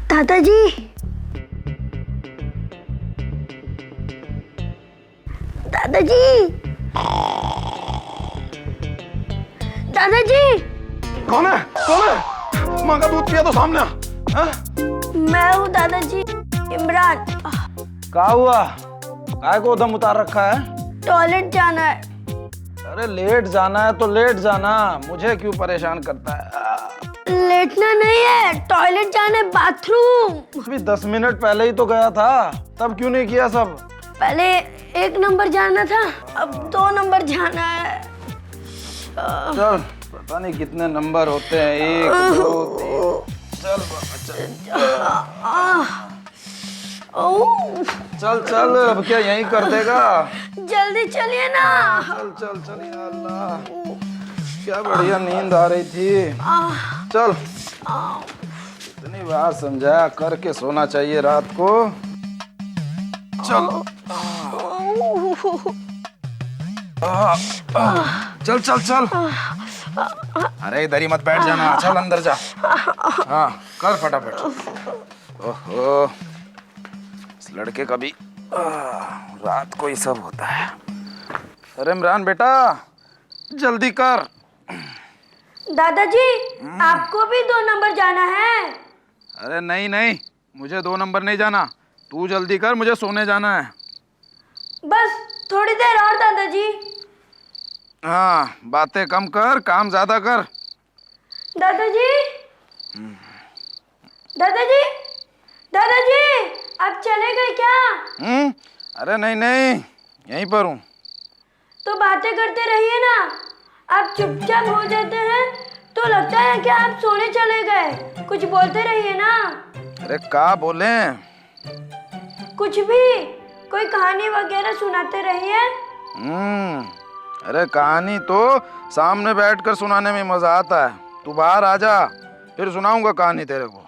दादाजी, दादाजी, दादाजी। कौन है? कौन है? माँ का दूध पिया तो सामने। मैं हूँ दादाजी, इमरान। क्या हुआ? काय को दम उतार रखा है? टॉयलेट जाना है। अरे लेट जाना है तो लेट जाना, मुझे क्यों परेशान करता है? लेटना नहीं है, टॉयलेट जाना है, बाथरूम। अभी 10 मिनट पहले ही तो गया था, तब क्यों नहीं किया सब? पहले 1 नंबर जाना था, अब 2 नंबर जाना है। चल, पता नहीं कितने नंबर होते हैं, 1 2 3। चल चल चल, अब क्या यहीं कर देगा? जल्दी चलिए ना। चल चल चल, या अल्लाह, क्या बढ़िया नींद आ रही थी। चल, इतनी बार समझाया, करके सोना चाहिए रात को। चल चल चल चल। अरे इधर ही मत बैठ जाना, चल अंदर जा। हाँ कर फटाफट। ओहो, इस लड़के का भी रात को ही सब होता है। अरे इमरान बेटा, जल्दी कर। दादाजी, आपको भी 2 नंबर जाना है? अरे नहीं नहीं, मुझे 2 नंबर नहीं जाना, तू जल्दी कर, मुझे सोने जाना है। बस थोड़ी देर और दादाजी। हाँ, बातें कम कर, काम ज्यादा कर। दादाजी, दादाजी, दादाजी, आप चले गए क्या? अरे नहीं नहीं, यहीं पर हूँ। तो बातें करते रहिए ना। आप चुपचाप हो जाते हैं तो लगता है कि आप सोने चले गए। कुछ बोलते रहिए ना। अरे क्या बोले? कुछ भी, कोई कहानी वगैरह सुनाते रहिए। अरे कहानी तो सामने बैठकर सुनाने में मजा आता है। तू बाहर आ जा, फिर सुनाऊंगा कहानी तेरे को।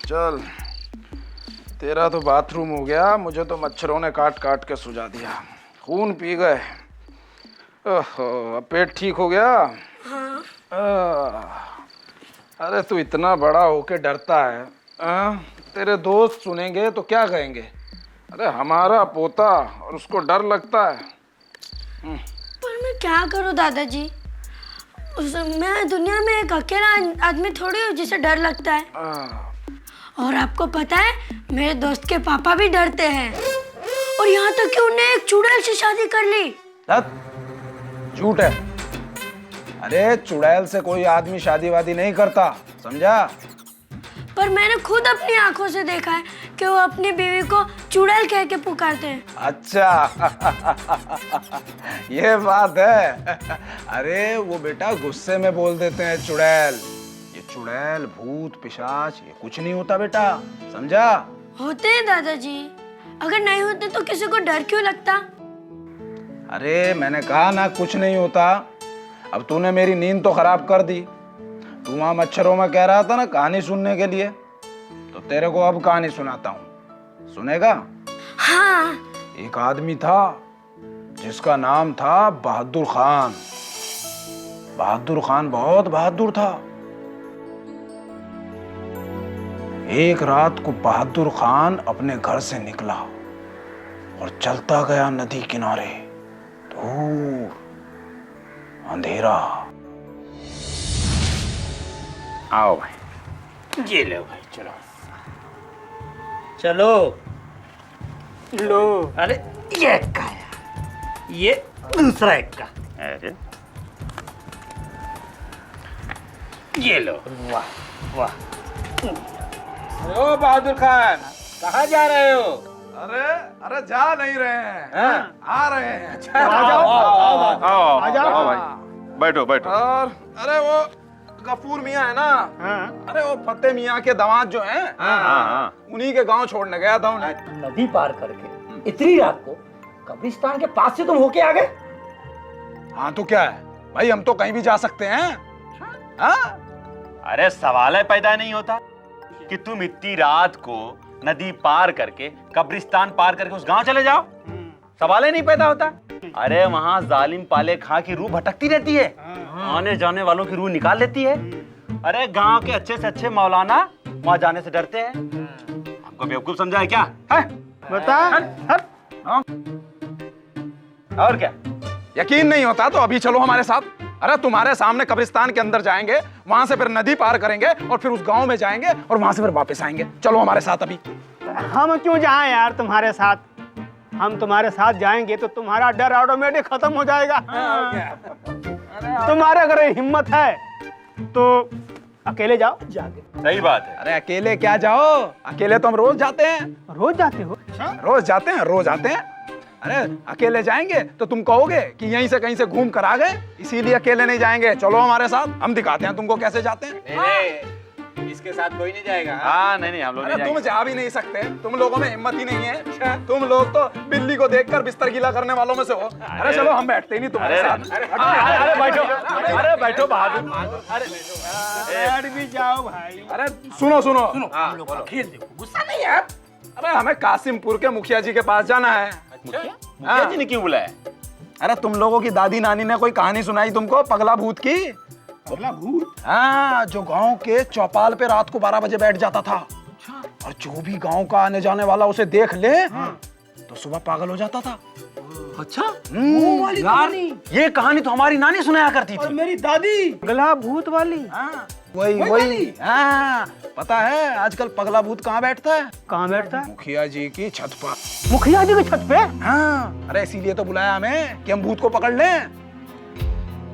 चल, तेरा तो बाथरूम हो गया, मुझे तो मच्छरों ने काट काट के सुझा दिया, खून पी गए। ओहो, अब पेट ठीक हो गया? हाँ। अरे तू इतना बड़ा होके डरता है, तेरे दोस्त सुनेंगे तो क्या कहेंगे? अरे हमारा पोता और उसको डर लगता है। पर मैं क्या करूं दादाजी? मैं दुनिया में एक अकेला आदमी थोड़ी हूँ जिसे डर लगता है। और आपको पता है, मेरे दोस्त के पापा भी डरते हैं, और यहाँ तक कि उन्हें एक चुड़ैल से शादी कर ली। झूठ है। अरे चुड़ैल से कोई आदमी शादी वादी नहीं करता, समझा? पर मैंने खुद अपनी आंखों से देखा है कि वो अपनी बीवी को चुड़ैल कह के पुकारते हैं। अच्छा ये बात है। अरे वो बेटा गुस्से में बोल देते हैं चुड़ैल। ये चुड़ैल, भूत, पिशाच ये कुछ नहीं होता बेटा, समझा? होते हैं दादाजी, अगर नहीं होते तो किसी को डर क्यों लगता? अरे मैंने कहा ना कुछ नहीं होता। अब तूने मेरी नींद तो खराब कर दी। तू वहां मच्छरों में कह रहा था ना कहानी सुनने के लिए, तो तेरे को अब कहानी सुनाता हूँ, सुनेगा? हाँ। एक आदमी था जिसका नाम था बहादुर खान। बहादुर खान बहुत बहादुर था। एक रात को बहादुर खान अपने घर से निकला और चलता गया नदी किनारे। दूर अंधेरा। आओ भाई, ये लो भाई, चलो चलो लो। अरे ये एक का है, ये दूसरा एक का। अरे ये लो। वाह वाह। ओ बहादुर खान, कहाँ जा रहे हो? अरे अरे जा नहीं रहे हैं, आ रहे हैं। आ जाओ भाई, बैठो बैठो। और अरे वो गफूर मियाँ है ना, अरे वो फतेह मियाँ के दामाद जो हैं, उन्हीं के गांव छोड़ने गया था उन्हें। नदी पार करके इतनी रात को कब्रिस्तान के पास से तुम होके आ गए? हाँ तो क्या है भाई, हम तो कहीं भी जा सकते हैं। हाँ? अरे सवाल है पैदा नहीं होता कि तुम इतनी रात को नदी पार करके, कब्रिस्तान पार करके उस गांव चले जाओ। सवाल ही नहीं पैदा होता। अरे वहाँ जालिम पाले खां की रूह भटकती रहती है, आने जाने वालों की रूह निकाल लेती है। अरे गांव के अच्छे से अच्छे मौलाना वहाँ जाने से डरते हैं। हमको बेवकूफ समझा है क्या? है? बता। और क्या? यकीन नहीं होता तो अभी चलो हमारे साथ। अरे तुम्हारे सामने कब्रिस्तान के अंदर जाएंगे, वहां से फिर नदी पार करेंगे और फिर उस गांव में जाएंगे और वहां से फिर वापस आएंगे। चलो हमारे साथ अभी। हम क्यों जाएं यार तुम्हारे साथ? हम तुम्हारे साथ जाएंगे तो तुम्हारा डर ऑटोमेटिक खत्म हो जाएगा। तुम्हारे अगर हिम्मत है तो अकेले जाओ जाके। सही बात है। अरे अकेले क्या जाओ, अकेले तो हम रोज जाते हैं। रोज जाते हो? रोज जाते हैं, रोज आते हैं। अरे अकेले जाएंगे तो तुम कहोगे कि यहीं से कहीं से घूम कर आ गए, इसीलिए अकेले नहीं जाएंगे। चलो हमारे साथ, हम दिखाते हैं तुमको कैसे जाते हैं। इसके साथ कोई नहीं जाएगा। हाँ नहीं हम लोग अरे तुम जा भी नहीं सकते, तुम लोगों में हिम्मत ही नहीं है। तुम लोग तो बिल्ली को देखकर बिस्तर गीला करने वालों में से हो। अरे चलो हम बैठते ही नहीं तुम्हारे साथ। अरे बैठो, अरे बैठो बहादुर। बैठ भी जाओ भाई। अरे सुनो सुनो सुनो, खेल देखो, गुस्सा नहीं है आप। अरे हमें कासिमपुर के मुखिया जी के पास जाना है। मुखिया जी ने क्यों बुलाया? अरे तुम लोगों की दादी नानी ने कोई कहानी सुनाई तुमको, पगला भूत की? पगला भूत? हाँ, जो गांव के चौपाल पे रात को 12 बजे बैठ जाता था। और जो भी गांव का आने जाने वाला उसे देख ले तो सुबह पागल हो जाता था। अच्छा वो वाली कहानी। ये कहानी तो हमारी नानी सुनाया करती और थी। मेरी दादी पगला भूत वाली। हाँ, वही। हाँ, पता है आजकल पगला भूत कहाँ बैठता है? कहाँ बैठता है? मुखिया जी की छत पर। मुखिया जी की छत पे? हाँ, अरे इसीलिए तो बुलाया हमें कि हम भूत को पकड़ लें।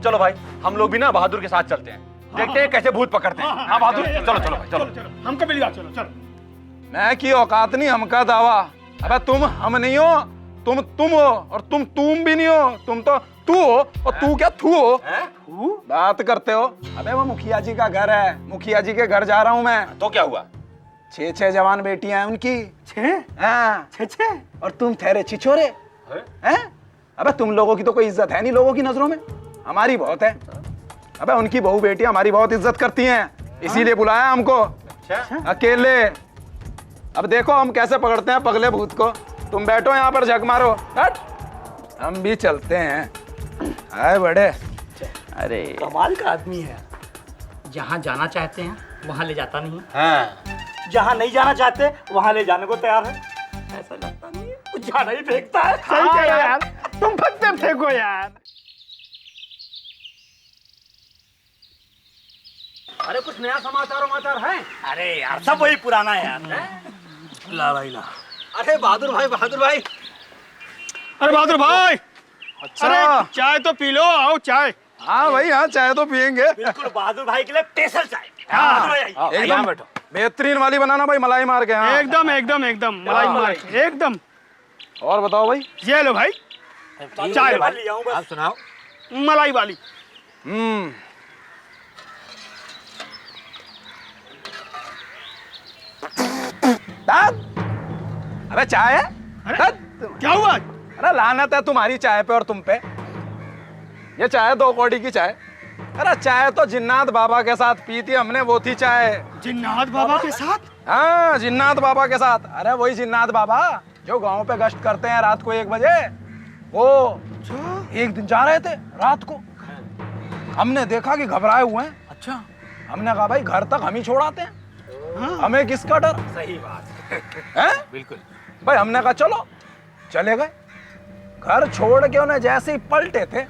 चलो भाई, हम लोग भी ना बहादुर के साथ चलते हैं, देखते हैं कैसे भूत पकड़ते हैं। हाँ बहादुर, चलो चलो भाई चलो। हमको भी ले जाओ, चलो चलो। मैं की औकात नहीं, हमका दावा। अबे तुम हम नहीं हो, तुम हो और तुम भी नहीं हो। तुम तो तू हो और तू क्या थू हो? बात करते हो। अबे वो मुखिया जी का घर है, मुखिया जी के घर जा रहा हूँ मैं। तो क्या हुआ? 6 जवान बेटियां हैं उनकी। 6? हाँ, 6? और तुम ठहरे छिछोरे हैं। अबे तुम लोगों की तो कोई इज्जत है नहीं लोगों की नजरों में, हमारी बहुत है। अबे उनकी बहू बेटियां हमारी बहुत इज्जत करती हैं, इसीलिए बुलाया हमको अकेले। अब देखो हम कैसे पकड़ते हैं पगले भूत को। तुम बैठो यहाँ पर, झक मारो, हट। हम भी चलते हैं। आए बड़े। अरे कमाल का आदमी है। जहाँ जाना चाहते हैं वहाँ ले जाता नहीं, हाँ, जहाँ नहीं जाना चाहते वहाँ ले जाने को तैयार है। ऐसा लगता नहीं है, वो जाना ही फेंकता है। सही कह रहे यार, तुम फटते फेंको यार। अरे कुछ नया समाचार है? अरे यार सब वही पुराना है यार। ला भाई ला। अरे बहादुर भाई। अरे बहादुर भाई, अच्छा, अरे चाय तो पी लो, आओ चाय। हाँ भाई, हाँ चाय तो पियेंगे। बिल्कुल बहादुर भाई के लिए स्पेशल चाय। हाँ, एकदम बेहतरीन वाली बनाना भाई, मलाई मार के। हाँ। एकदम मलाई मार के, एकदम। और बताओ भाई। ये लो भाई चाय वाली आऊं बस। आप सुनाओ। मलाई वाली। अरे चाय है? अरे क्या हुआ? अरे लानत है तुम्हारी चाय पे और तुम पे। ये चाय 2 कौड़ी की चाय। अरे चाय तो जिन्नात बाबा के साथ पी थी हमने, वो थी चाय। जिन्नात बाबा के साथ? हाँ, जिन्नात बाबा के साथ। अरे वही जिन्नात बाबा जो गांव पे गश्त करते हैं रात को 1 बजे। वो एक दिन जा रहे थे रात को, हमने देखा कि घबराए हुए हैं। अच्छा, हमने कहा भाई घर तक हम ही छोड़ाते हैं। हाँ। हमें किसका डर? सही बात है। बिल्कुल भाई हमने कहा चलो, चले गए। घर छोड़ के उन्हें जैसे ही पलटे थे,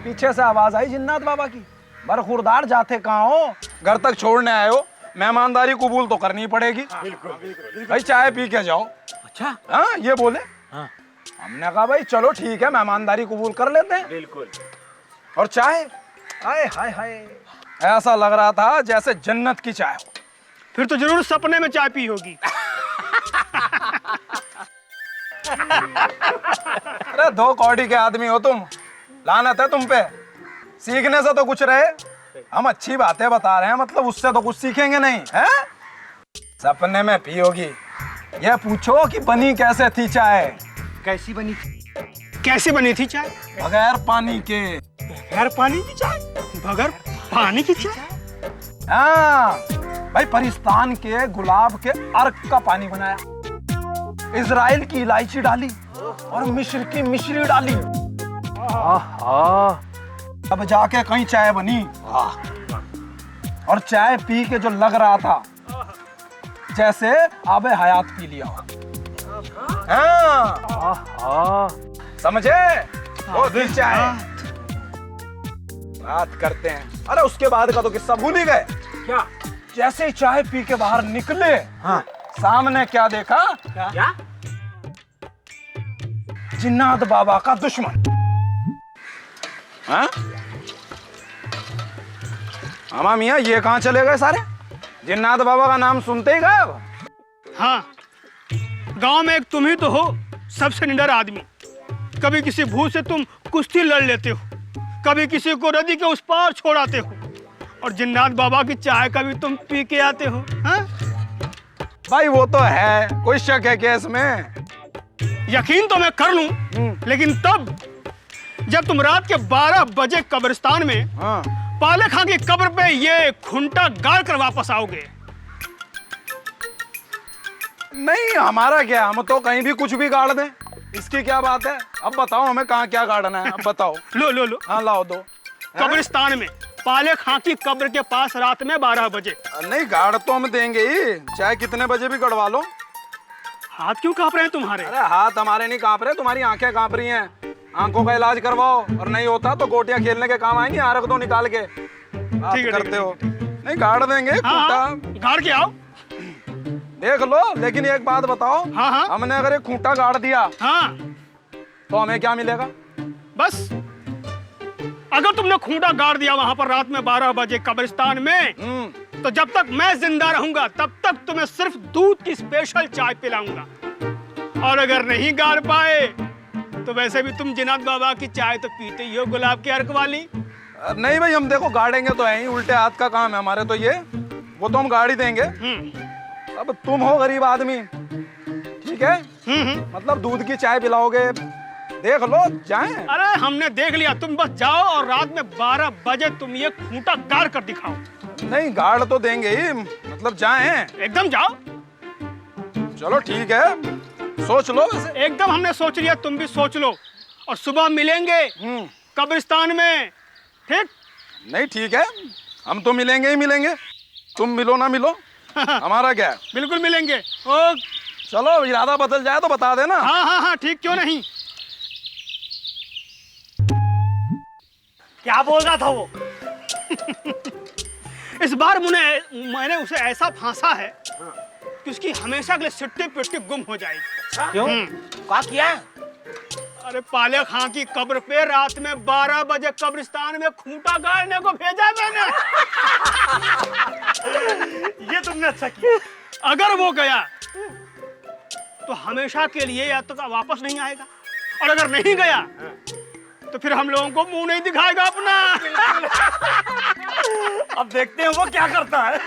पीछे से आवाज आई जिन्नात बाबा की, बरखुरदार जाते कहाँ हो, घर तक छोड़ने आए हो, मेहमानदारी कबूल तो करनी पड़ेगी। भाई चाय पी के जाओ। अच्छा, हाँ ये बोले। हाँ। हमने कहा भाई चलो ठीक है, मेहमानदारी कबूल कर लेते हैं। बिल्कुल। और चाय, हाय हाय हाय, ऐसा लग रहा था जैसे जन्नत की चाय हो। फिर तो जरूर सपने में चाय पी होगी। अरे 2 कौड़ी के आदमी हो तुम, लानत है तुम पे। सीखने से तो कुछ रहे, हम अच्छी बातें बता रहे हैं, मतलब उससे तो कुछ सीखेंगे नहीं है। सपने में पी होगी। ये पूछो कि बनी कैसे थी चाय? कैसी बनी थी? कैसी बनी थी चाय? बगैर पानी के। बगैर पानी की चाय? बगैर पानी की चाय? हाँ भाई, परिस्तान के गुलाब के अर्क का पानी बनाया, इजराइल की इलायची डाली और मिस्र की मिश्री डाली, अब जाके कहीं चाय बनी और चाय पी के जो लग रहा था जैसे आबे हयात पी लिया हो। हाँ समझे? वो दिल चाय बात करते हैं। अरे उसके बाद का तो किस्सा भूल ही गए क्या? जैसे ही चाय पी के बाहर निकले, हाँ, सामने क्या देखा? क्या? जिन्नात बाबा का दुश्मन। हाँ? अमा मियाँ ये कहाँ चले गए सारे? जिन्नात बाबा का नाम सुनते ही गए? हाँ, गांव में एक तुम ही तो हो सबसे निडर आदमी। कभी किसी भूत से तुम कुश्ती लड़ लेते हो, कभी किसी को नदी के उस पार छोड़ाते हो, और जिन्नात बाबा की चाय का भी तुम पी के आते हो। हाँ? भाई वो तो है, कोई शक है क्या इसमें? यकीन तो मैं कर लूं, लेकिन तब जब तुम रात के 12 बजे कब्रिस्तान में हाँ। पाले खां की कब्र पे ये खूंटा गाड़ कर वापस आओगे। नहीं हमारा क्या, हम तो कहीं भी कुछ भी गाड़ दें, इसकी क्या बात है? अब बताओ हमें कहाँ क्या गाड़ना है, अब बताओ। लो लो लो, हाँ लाओ दो। कब्रिस्तान में पाले खां की कब्र के पास रात में 12 बजे। नहीं गाड़ तो हम देंगे ही, चाहे कितने बजे भी गड़वा लो। हाथ क्यों कांप रहे हैं तुम्हारे? अरे हाथ हमारे नहीं कांप रहे, तुम्हारी आंखें कांप रही हैं। आंखों का इलाज करवाओ, और नहीं होता तो गोटियां खेलने के काम आएंगी। यहाँ रख दो निकाल के। बात ठीक है, करते हो? नहीं गाड़ देंगे। हाँ, गाड़ के आओ। देख लो, लेकिन एक बात बताओ। हाँ हाँ, हमने अगर एक खूंटा गाड़ दिया हाँ, तो हमें क्या मिलेगा? बस अगर तुमने खूंटा गाड़ दिया वहां पर रात में 12 बजे कब्रिस्तान में, तो जब तक मैं जिंदा रहूंगा तब तक तुम्हें सिर्फ दूध की स्पेशल चाय पिलाऊंगा। और अगर नहीं गाड़ पाए तो वैसे भी तुम जिन्नात बाबा की चाय तो पीते ही हो, गुलाब के अर्क वाली। नहीं भाई, हम देखो गाड़ेंगे तो है ही, उल्टे हाथ का काम है हमारे तो ये, वो तो हम गाड़ी देंगे। अब तुम हो गरीब आदमी, ठीक है, मतलब दूध की चाय पिलाओगे, देख लो जाएं। अरे हमने देख लिया, तुम बस जाओ और रात में 12 बजे तुम ये खूंटा गाड़ कर दिखाओ। नहीं गाड़ तो देंगे ही, मतलब जाएं। एकदम जाओ। चलो ठीक है, सोच लो वैसे। एकदम हमने सोच लिया, तुम भी सोच लो, और सुबह मिलेंगे कब्रिस्तान में, ठीक? नहीं ठीक है, हम तो मिलेंगे ही मिलेंगे, तुम मिलो ना मिलो हमारा क्या है। बिल्कुल मिलेंगे। ओ, चलो इरादा बदल जाए तो बता देना। हाँ हाँ हाँ, ठीक क्यों नहीं। क्या बोल रहा था वो? इस बार मैंने उसे ऐसा फांसा है कि उसकी हमेशा के लिए सिट्टी पिट्टी गुम हो जाएगी। क्यों? क्या किया? अरे पाले खां की कब्र पे रात में 12 बजे कब्रिस्तान में खूंटा गाड़ने को भेजा मैंने। ये तुमने अच्छा किया। अगर वो गया तो हमेशा के लिए या तो वापस नहीं आएगा, और अगर नहीं गया तो फिर हम लोगों को मुंह नहीं दिखाएगा अपना। अब देखते हैं वो क्या करता है।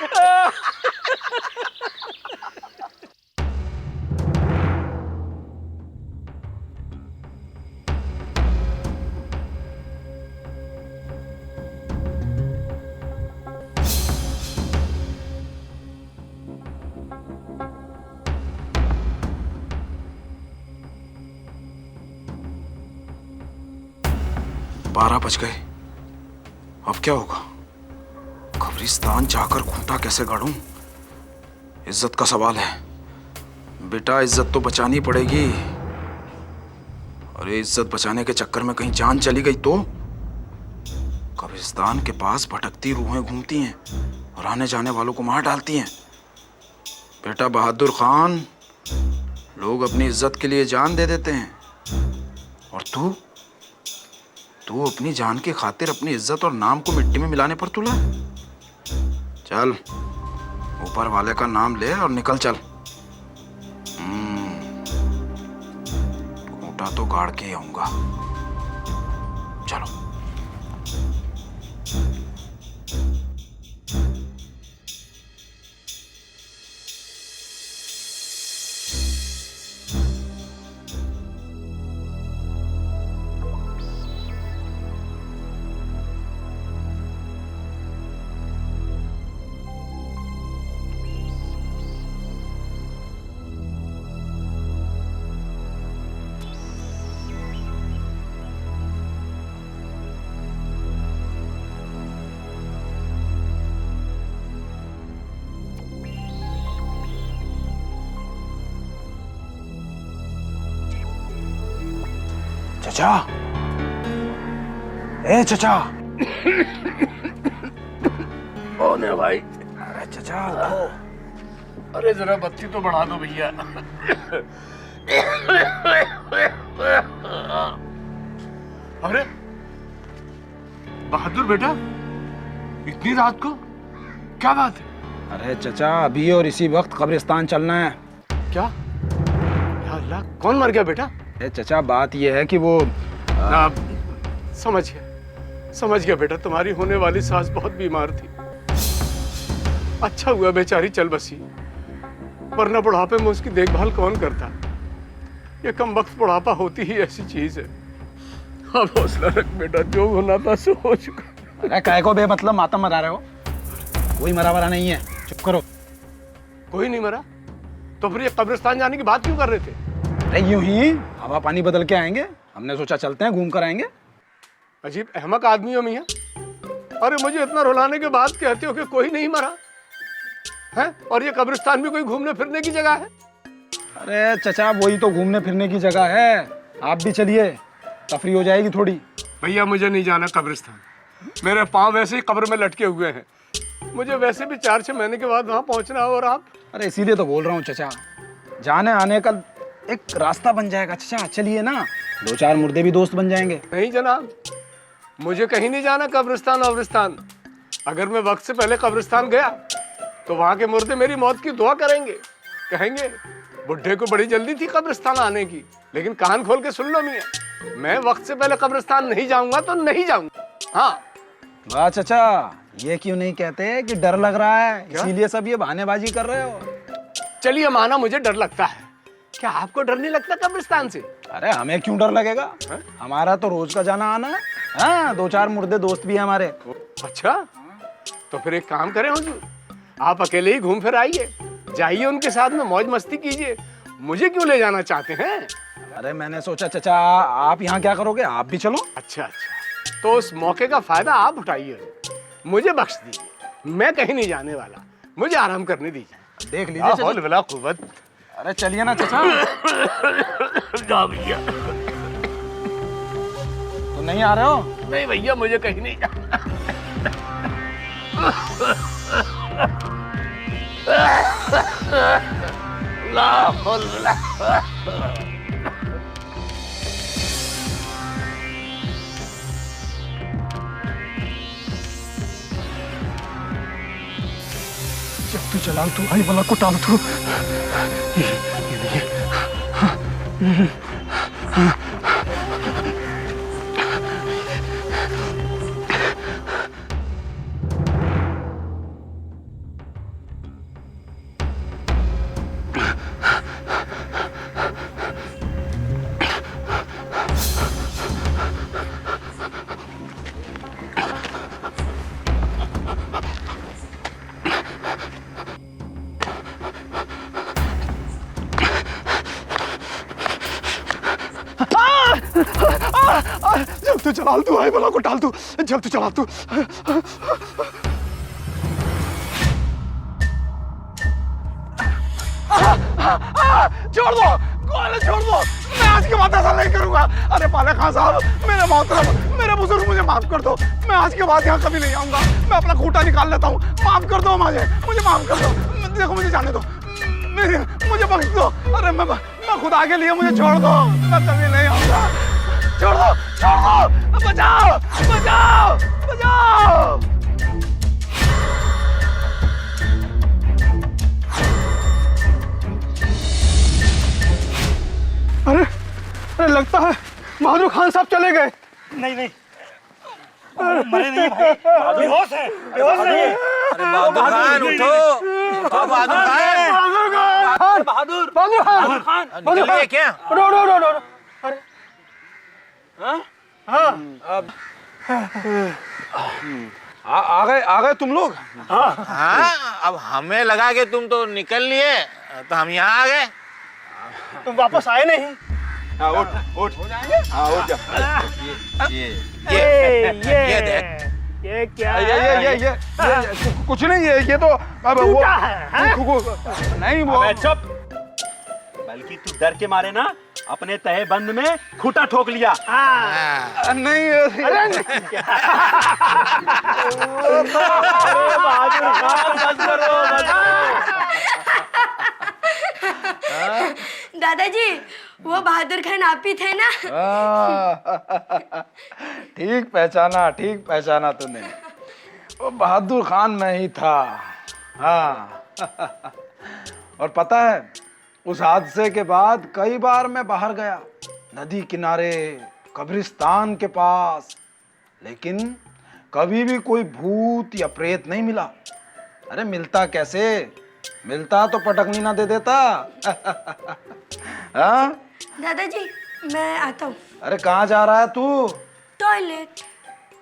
बारह बज गए, अब क्या होगा? कब्रिस्तान जाकर खूंटा कैसे गाड़ूं? इज्जत का सवाल है बेटा, इज्जत तो बचानी पड़ेगी। अरे इज्जत बचाने के चक्कर में कहीं जान चली गई तो? कब्रिस्तान के पास भटकती रूहें घूमती हैं और आने जाने वालों को मार डालती हैं। बेटा बहादुर खान, लोग अपनी इज्जत के लिए जान दे देते हैं, और तू अपनी जान की खातिर अपनी इज्जत और नाम को मिट्टी में मिलाने पर तुला। चल ऊपर वाले का नाम ले और निकल चल। खूंटा तो गाड़ के ही आऊंगा। चलो। चचा, ए चचा। कौन है भाई? अरे चचा उठो। अरे जरा बत्ती तो बढ़ा दो भैया। अरे बहादुर बेटा, इतनी रात को क्या बात है? अरे चचा, अभी और इसी वक्त कब्रिस्तान चलना है। क्या? या अल्लाह, कौन मर गया बेटा? ए चचा, बात यह है कि वो समझ गया बेटा, तुम्हारी होने वाली सास बहुत बीमार थी। अच्छा हुआ बेचारी चल बसी, वरना बुढ़ापे में उसकी देखभाल कौन करता? ये कम वक्त बुढ़ापा होती ही ऐसी चीज है। अब हौसला रख बेटा, जो होना था सो हो चुका। अरे काय को बेमतलब मातम मरा रहे हो? कोई मरा वरा नहीं है, चुप करो। कोई नहीं मरा? तो फिर ये कब्रिस्तान जाने की बात क्यों कर रहे थे? अरे यूं ही हवा पानी बदल के आएंगे, हमने सोचा चलते हैं, घूम कर आएंगे। अजीब अहमक आदमी हो मियां। अरे मुझे इतना रुलाने के बाद कहते हो कि कोई नहीं मरा है, और ये कब्रिस्तान भी कोई घूमने फिरने की जगह है? अरे चचा, वही तो घूमने फिरने की जगह है, आप भी चलिए, तफरी हो जाएगी थोड़ी। भैया मुझे नहीं जाना कब्रिस्तान, मेरे पाँव वैसे ही कब्र में लटके हुए हैं। मुझे वैसे भी 4-6 महीने के बाद वहाँ पहुँचना है, और आप? अरे इसीलिए तो बोल रहा हूँ चचा, जाने आने का एक रास्ता बन जाएगा। चचा चलिए ना, 2-4 मुर्दे भी दोस्त बन जाएंगे। नहीं जनाब, मुझे कहीं नहीं जाना कब्रिस्तान। अगर मैं वक्त से पहले कब्रिस्तान गया तो वहाँ के मुर्दे मेरी मौत की दुआ करेंगे, कहेंगे बुढ़े को बड़ी जल्दी थी कब्रिस्तान आने की। लेकिन कान खोल के सुन लो मियां, मैं वक्त से पहले कब्रिस्तान नहीं जाऊंगा तो नहीं जाऊंगा। हाँ। वाह चचा, ये क्यों नहीं कहते कि डर लग रहा है, इसीलिए सब ये बहानेबाजी कर रहे हो? चलिए माना मुझे डर लगता है, क्या आपको डर नहीं लगता कब्रिस्तान से? अरे हमें क्यों डर लगेगा, हमारा तो रोज का जाना आना है। हाँ, 2-4 मुर्दे दोस्त भी हैं हमारे। अच्छा, तो फिर एक काम करें हुजूर, आप अकेले ही घूम फिर आइए, जाइए उनके साथ में मौज मस्ती कीजिए। मुझे क्यों ले जाना चाहते हैं? अरे मैंने सोचा चचा आप यहाँ क्या करोगे, आप भी चलो। अच्छा, तो उस मौके का फायदा आप उठाइए, मुझे बख्श दीजिए। मैं कहीं नहीं जाने वाला, मुझे आराम करने दीजिए। देख लीजिए हौल वला कुव्वत। अरे चलिए ना चचा। जा भैया। तो नहीं आ रहे हो? नहीं भैया, मुझे कहीं नहीं जाना। ला हौल वला। तू चला, तू आई वाला को टाल तू। जब तू चला तू आई वाला को टाल तू, जब तू चला तू। छोड़ दो गोले, छोड़ दो, मैं आज के बाद ऐसा नहीं करूंगा। अरे पाले खान साहब, मेरे मोहतरम, मेरे बुजुर्ग, मुझे माफ कर दो। मैं आज के बाद यहाँ कभी नहीं आऊंगा। मैं अपना खूंटा निकाल लेता हूँ, माफ कर दो मुझे माफ कर दो। देखो मुझे जाने दो, मुझे बख्श दो। अरे मैं खुदा के लिए मुझे छोड़ दो, मैं कभी नहीं आऊंगा। छोड़ दो, बचाओ, बचाओ, बचाओ। अरे लगता है बहादुर खान साहब चले गए। नहीं, मरे नहीं भाई, बेहोश है, बेहोश नहीं है। अरे बहादुर खान उठो, उठो बहादुर खान, बहादुर खान, निकल गए क्या? रो। अरे आ गए तुम लोग? हाँ, अब हमें लगा कि तुम तो निकल लिए, तो हम यहाँ आ गए। तुम वापस आए नहीं। उठ हाँ, उठ जा। ये देख, ये क्या ये कुछ नहीं है, ये तो अब वो है? नहीं वो। चुप। बल्कि तू डर के मारे ना अपने तहे बंद में खूंटा ठोक लिया। नहीं बहादुर खान, बस करो, बस दादाजी वो बहादुर खान आप ही थे ना? ठीक पहचाना तूने। वो बहादुर खान मैं ही था। हाँ और पता है उस हादसे के बाद कई बार मैं बाहर गया, नदी किनारे, कब्रिस्तान के पास, लेकिन कभी भी कोई भूत या प्रेत नहीं मिला। अरे मिलता कैसे, मिलता तो पटकनी ना दे देता। हाँ दादाजी मैं आता हूँ। अरे कहाँ जा रहा है तू? टॉयलेट।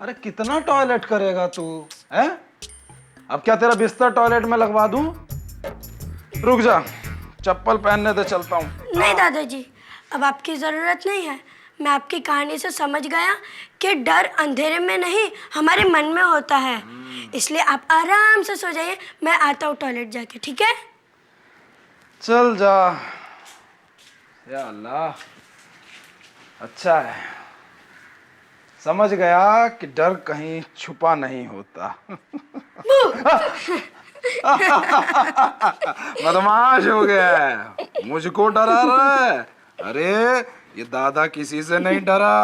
अरे कितना टॉयलेट करेगा तू हैं? अब क्या तेरा बिस्तर टॉयलेट में लगवा दूं? रुक जा, चप्पल पहनने दे, चलता हूँ। नहीं दादाजी, अब आपकी ज़रूरत नहीं है। मैं आपकी कहानी से समझ गया कि डर अंधेरे में नहीं हमारे मन में होता है, इसलिए आप आराम से सो जाइए। मैं आता हूँ टॉयलेट जाके, ठीक है? चल जा। या अल्लाह, अच्छा है, समझ गया कि डर कहीं छुपा नहीं होता। बदमाश हो गया है, मुझको डरा रहा है। अरे ये दादा किसी से नहीं डरा।